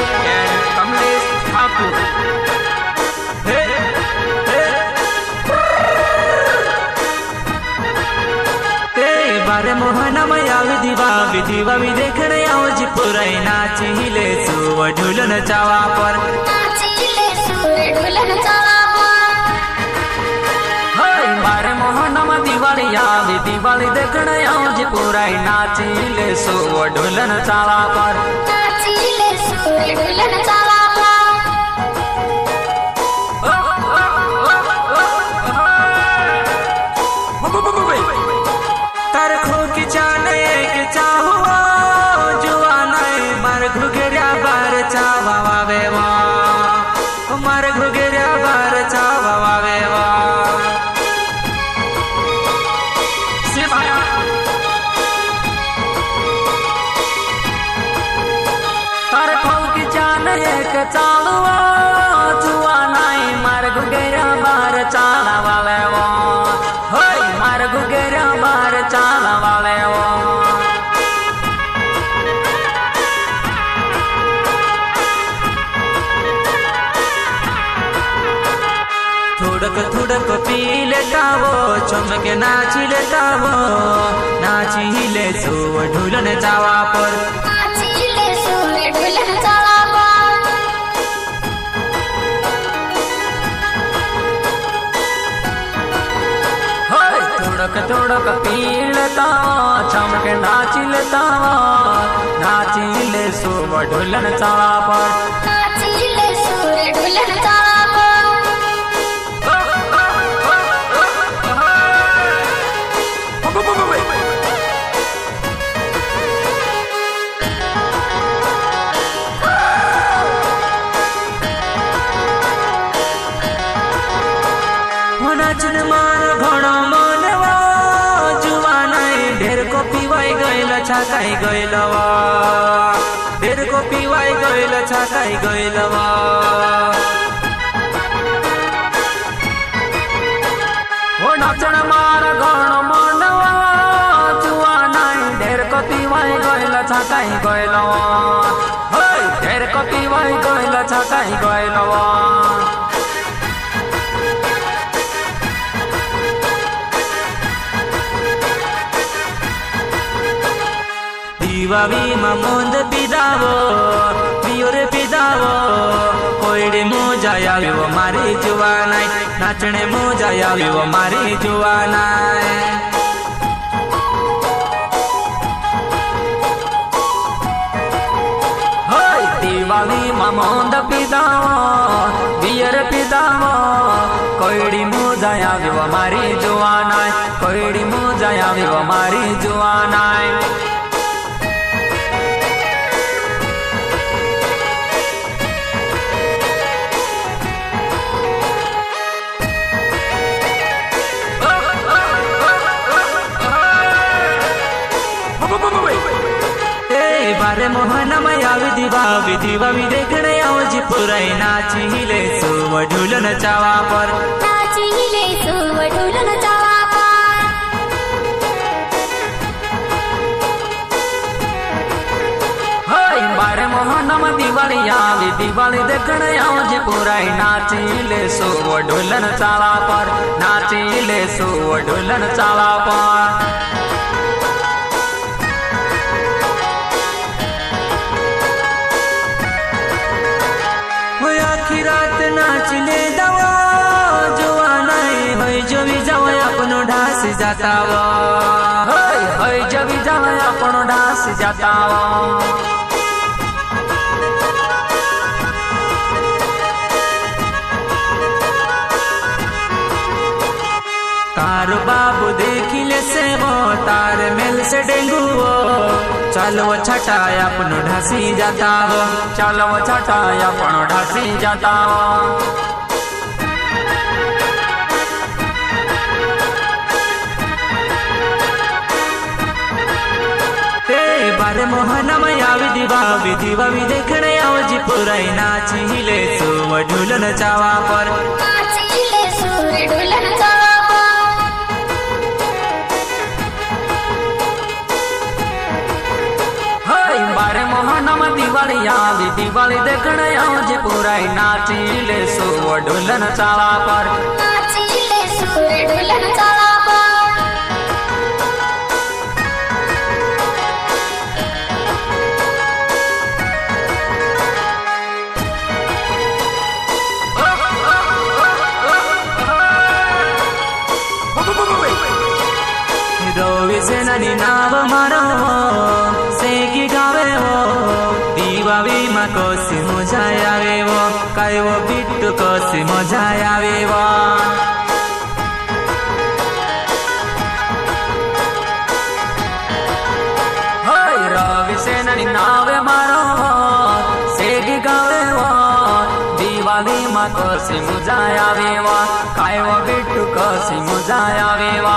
and Kamlesh Thakur. Hey, hey. ते बारे मोहना मया विधिवा देखने आओ जी पुराई नाची ले सुव ढुलन चावा पर बारे मोहना में दिवाली देखने आओ जी पुराई नाची ले सुव ढुलन चावा पर चालवा जुआ नाई मार गुगेरा बार चाला वाले वो होय मार गुगेरा बार चाला वाले वो थुड़क पी लेता वो चमके नाची लेता वो नाची ले सो ढुलन चावा पर थोड़क पी लेता चमके नाची लेता नाची ले सो ढुलन चावा पर नाचन मार घोड़ा मनवा पीवाई गईल छाकाई गईलवा ढेर को पीवाई गईल छाकाई गईलवा हो नाचन मार गण मनवा जुआ नाई ढेर को पीवाई गईल छाकाई गईलवा ढेर को पीवाई गईल छाकाई गईलवा दिवावी मामुंद पिदावो पियोरे पिदावो कोईडे मोजा यावी वो मारी जुवानाई नाचने मोजा यावी वो मारी जुवानाई होय दिवावी मामुंद पिदावो पियोरे पिदावो कोईडी मोजा यावी वो मारी जुवानाई कोईडी मोजा यावी वो मारी जुवानाई बारे मोहना मया विधिवा देखने आओ जी पुराई नाची ले सुव ढुलन चावा पर बारे मोहना में दिवाली देखने आओ जी पुराई नाची ले सुव ढुलन चावा पर नाची ले सुव ढुलन चावा पर आखी रात नाच ले दवा जुआ नहीं होय जो भी जावे अपनो ढास जातावा होय जो भी जावे अपनो ढास जातावा तार बाबू देखिले से वो तार मेल से डेंगुओ चलो छटाया अपनो ढासी जाता हो चलो छटाया अपनो ढासी जाता हो ते बारे मोहना मया विधिवा देखने आओ जी पुराई नाची ले सुव ढुलन चावा पर दिवाली आवी दिवाली देखण आज पूरा नाची ले सो ढोलन चाला पर नाची ले सो ढोलन चाला पर रोवी से ननी नाव मारो सेकी गावे वो दीवावी मा कोसी मजा आवे वो काय वो बिट्टू कोसी मजा आवे वो होय रोवी से ननी नाव मारो सेकी गावे वो दीवावी मा कोसी मजा आवे वो काय वो बिट्टू कोसी मजा आवे वो